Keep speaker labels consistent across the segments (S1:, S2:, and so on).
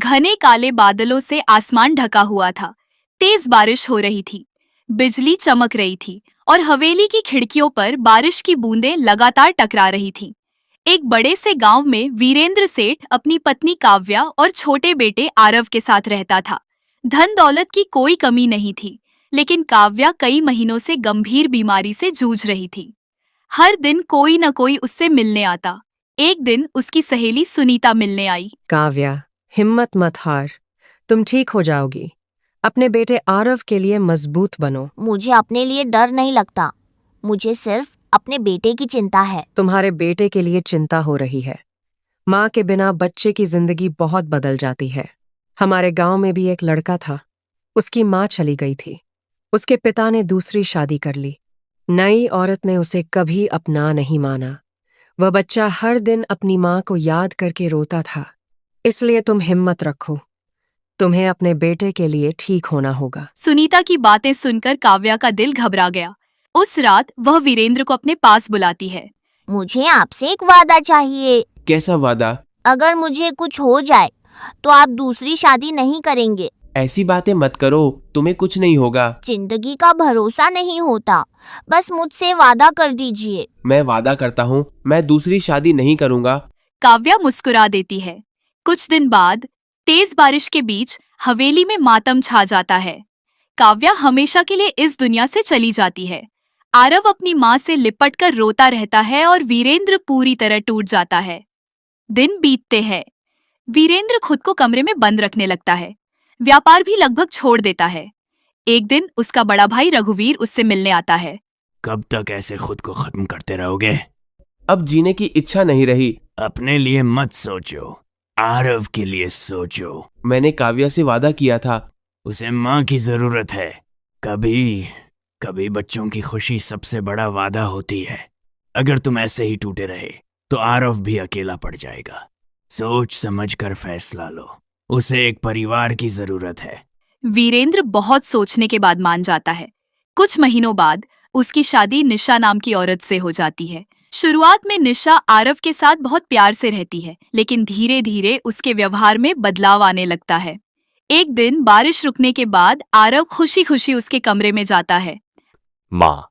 S1: घने काले बादलों से आसमान ढका हुआ था। तेज बारिश हो रही थी, बिजली चमक रही थी और हवेली की खिड़कियों पर बारिश की बूंदें लगातार टकरा रही थीं। एक बड़े से गांव में वीरेंद्र सेठ अपनी पत्नी काव्या और छोटे बेटे आरव के साथ रहता था। धन दौलत की कोई कमी नहीं थी, लेकिन काव्या कई महीनों से गंभीर बीमारी से जूझ रही थी। हर दिन कोई न कोई उससे मिलने आता। एक दिन उसकी सहेली सुनीता मिलने आई।
S2: काव्या, हिम्मत मत हार, तुम ठीक हो जाओगी। अपने बेटे आरव के लिए मजबूत बनो।
S3: मुझे अपने लिए डर नहीं लगता, मुझे सिर्फ अपने बेटे की चिंता है।
S2: तुम्हारे बेटे के लिए चिंता हो रही है। माँ के बिना बच्चे की जिंदगी बहुत बदल जाती है। हमारे गांव में भी एक लड़का था, उसकी माँ चली गई थी। उसके पिता ने दूसरी शादी कर ली। नई औरत ने उसे कभी अपना नहीं माना। वह बच्चा हर दिन अपनी माँ को याद करके रोता था। इसलिए तुम हिम्मत रखो, तुम्हें अपने बेटे के लिए ठीक होना होगा।
S1: सुनीता की बातें सुनकर काव्या का दिल घबरा गया। उस रात वह वीरेंद्र को अपने पास बुलाती है।
S3: मुझे आपसे एक वादा चाहिए।
S4: कैसा वादा?
S3: अगर मुझे कुछ हो जाए तो आप दूसरी शादी नहीं करेंगे।
S4: ऐसी बातें मत करो, तुम्हें कुछ नहीं होगा।
S3: जिंदगी का भरोसा नहीं होता, बस मुझसे वादा कर दीजिए।
S4: मैं वादा करता हूँ, मैं दूसरी शादी नहीं करूँगा।
S1: काव्या मुस्कुरा देती है। कुछ दिन बाद तेज बारिश के बीच हवेली में मातम छा जाता है। काव्या हमेशा के लिए इस दुनिया से चली जाती है। आरव अपनी माँ से लिपटकर रोता रहता है और वीरेंद्र पूरी तरह टूट जाता है। दिन बीतते हैं। वीरेंद्र खुद को कमरे में बंद रखने लगता है। व्यापार भी लगभग छोड़ देता है। एक दिन उसका बड़ा भाई रघुवीर उससे मिलने आता है।
S5: कब तक ऐसे खुद को खत्म करते रहोगे?
S4: अब जीने की इच्छा नहीं रही।
S5: अपने लिए मत सोचो, आरव के लिए सोचो।
S4: मैंने काव्या से वादा किया था।
S5: उसे माँ की जरूरत है। कभी कभी बच्चों की खुशी सबसे बड़ा वादा होती है। अगर तुम ऐसे ही टूटे रहे तो आरव भी अकेला पड़ जाएगा। सोच समझ कर फैसला लो, उसे एक परिवार की जरूरत है।
S1: वीरेंद्र बहुत सोचने के बाद मान जाता है। कुछ महीनों बाद उसकी शादी निशा नाम की औरत से हो जाती है। शुरुआत में निशा आरव के साथ बहुत प्यार से रहती है, लेकिन धीरे धीरे उसके व्यवहार में बदलाव आने लगता है। एक दिन बारिश रुकने के बाद आरव खुशी खुशी उसके कमरे में जाता है।
S6: माँ,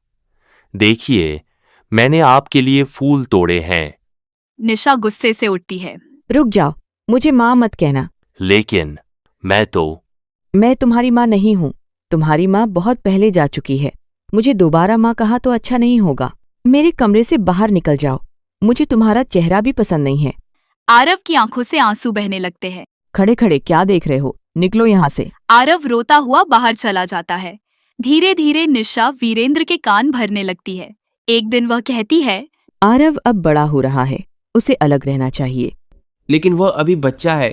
S6: देखिए, मैंने आपके लिए फूल तोड़े हैं।
S1: निशा गुस्से से उठती है।
S7: रुक जाओ, मुझे माँ मत कहना।
S6: लेकिन
S7: मैं तुम्हारी माँ नहीं हूँ। तुम्हारी माँ बहुत पहले जा चुकी है। मुझे दोबारा माँ कहा तो अच्छा नहीं होगा। मेरे कमरे से बाहर निकल जाओ, मुझे तुम्हारा चेहरा भी पसंद नहीं है।
S1: आरव की आंखों से आंसू बहने लगते हैं।
S7: खड़े खड़े क्या देख रहे हो, निकलो यहाँ से।
S1: आरव रोता हुआ बाहर चला जाता है। धीरे धीरे निशा वीरेंद्र के कान भरने लगती है। एक दिन वह कहती है,
S7: आरव अब बड़ा हो रहा है, उसे अलग रहना चाहिए।
S4: लेकिन वह अभी बच्चा है।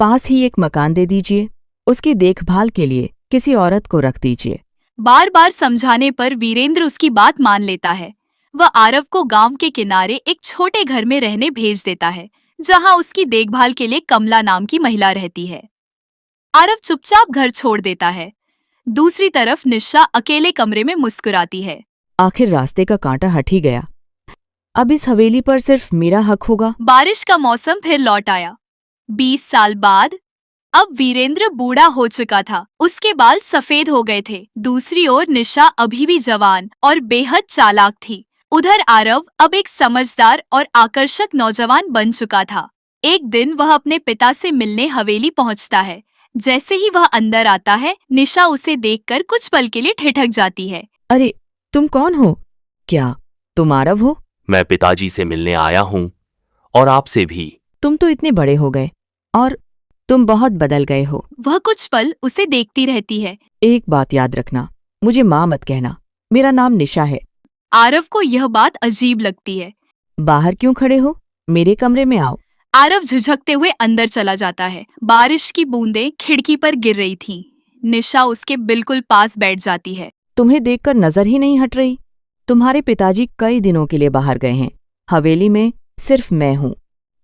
S7: पास ही एक मकान दे दीजिए, उसकी देखभाल के लिए किसी औरत को रख दीजिए।
S1: बार बार समझाने पर वीरेंद्र उसकी बात मान लेता है। वह आरव को गांव के किनारे एक छोटे घर में रहने भेज देता है, जहां उसकी देखभाल के लिए कमला नाम की महिला रहती है। आरव चुपचाप घर छोड़ देता है। दूसरी तरफ निशा अकेले कमरे में मुस्कुराती है।
S7: आखिर रास्ते का कांटा हट ही गया। अब इस हवेली पर सिर्फ मेरा हक होगा।
S1: बारिश का मौसम फिर लौट आया। 20 साल बाद अब वीरेंद्र बूढ़ा हो चुका था। उसके बाल सफेद हो गए थे। दूसरी ओर निशा अभी भी जवान और बेहद चालाक थी। उधर आरव अब एक समझदार और आकर्षक नौजवान बन चुका था। एक दिन वह अपने पिता से मिलने हवेली पहुंचता है। जैसे ही वह अंदर आता है, निशा उसे देखकर कुछ पल के लिए ठिठक जाती है।
S7: अरे, तुम कौन हो? क्या तुम आरव हो?
S6: मैं पिताजी से मिलने आया हूँ, और आपसे भी।
S7: तुम तो इतने बड़े हो गए और तुम बहुत बदल गए हो।
S1: वह कुछ पल उसे देखती रहती है।
S7: एक बात याद रखना, मुझे माँ मत कहना। मेरा नाम निशा है।
S1: आरव को यह बात अजीब लगती है।
S7: बाहर क्यों खड़े हो? मेरे कमरे में आओ।
S1: आरव झुझकते हुए अंदर चला जाता है। बारिश की बूंदें खिड़की पर गिर रही थीं। निशा उसके बिल्कुल पास बैठ जाती है।
S7: तुम्हें देखकर नजर ही नहीं हट रही। तुम्हारे पिताजी कई दिनों के लिए बाहर गए हैं। हवेली में सिर्फ मैं हूँ।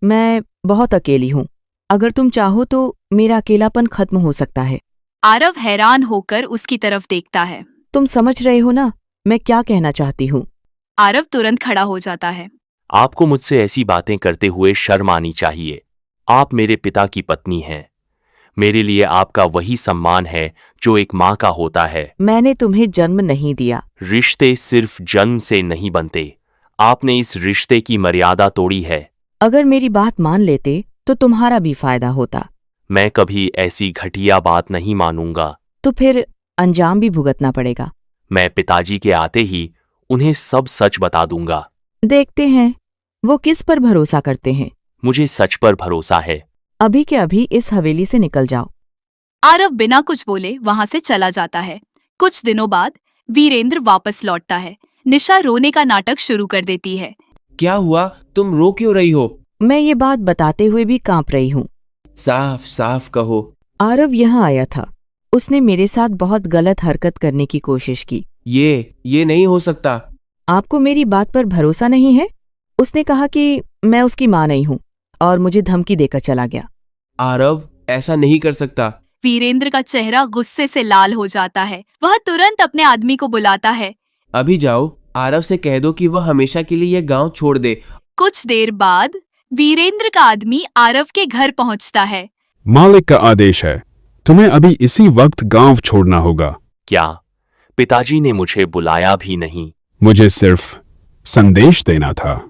S7: मैं बहुत अकेली हूँ। अगर तुम चाहो तो मेरा अकेलापन खत्म हो सकता है।
S1: आरव हैरान होकर उसकी तरफ देखता है।
S7: तुम समझ रहे हो ना मैं क्या कहना चाहती हूँ?
S1: आरव तुरंत खड़ा हो जाता है।
S6: आपको मुझसे ऐसी बातें करते हुए शर्म आनी चाहिए। आप मेरे पिता की पत्नी हैं। मेरे लिए आपका वही सम्मान है जो एक माँ का होता है।
S7: मैंने तुम्हें जन्म नहीं दिया।
S6: रिश्ते सिर्फ जन्म से नहीं बनते। आपने इस रिश्ते की मर्यादा तोड़ी है।
S7: अगर मेरी बात मान लेते तो तुम्हारा भी फायदा होता।
S6: मैं कभी ऐसी घटिया बात नहीं मानूंगा।
S7: तो फिर अंजाम भी भुगतना पड़ेगा।
S6: मैं पिताजी के आते ही उन्हें सब सच बता दूंगा।
S7: देखते हैं वो किस पर भरोसा करते हैं।
S6: मुझे सच पर भरोसा है।
S7: अभी के अभी इस हवेली से निकल जाओ।
S1: आरव बिना कुछ बोले वहां से चला जाता है। कुछ दिनों बाद वीरेंद्र वापस लौटता है। निशा रोने का नाटक शुरू कर देती है।
S4: क्या हुआ? तुम रो क्यों रही हो?
S7: मैं ये बात बताते हुए भी कांप रही हूँ।
S4: साफ साफ कहो।
S7: आरव यहाँ आया था। उसने मेरे साथ बहुत गलत हरकत करने की कोशिश की।
S4: ये नहीं हो सकता।
S7: आपको मेरी बात पर भरोसा नहीं है? उसने कहा कि मैं उसकी माँ नहीं हूँ और मुझे धमकी देकर चला गया।
S4: आरव ऐसा नहीं कर सकता।
S1: वीरेंद्र का चेहरा गुस्से से लाल हो जाता है। वह तुरंत अपने आदमी को बुलाता है।
S4: अभी जाओ, आरव से कह दो कि वह हमेशा के लिए यह गांव छोड़ दे।
S1: कुछ देर बाद वीरेंद्र का आदमी आरव के घर पहुंचता है।
S8: मालिक का आदेश है, तुम्हें अभी इसी वक्त गांव छोड़ना होगा।
S6: क्या? पिताजी ने मुझे बुलाया भी नहीं।
S8: मुझे सिर्फ संदेश देना था।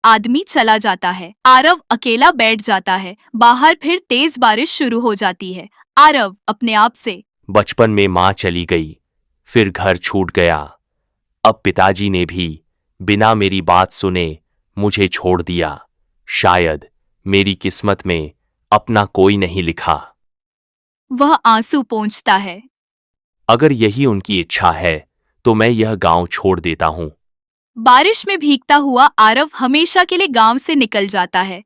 S1: आदमी चला जाता है। आरव अकेला बैठ जाता है। बाहर फिर तेज बारिश शुरू हो जाती है। आरव अपने आप से,
S6: बचपन में माँ चली गई, फिर घर छूट गया। अब पिताजी ने भी बिना मेरी बात सुने मुझे छोड़ दिया। शायद मेरी किस्मत में अपना कोई नहीं लिखा।
S1: वह आंसू पोंछता है।
S6: अगर यही उनकी इच्छा है तो मैं यह गांव छोड़ देता हूँ।
S1: बारिश में भीगता हुआ आरव हमेशा के लिए गांव से निकल जाता है।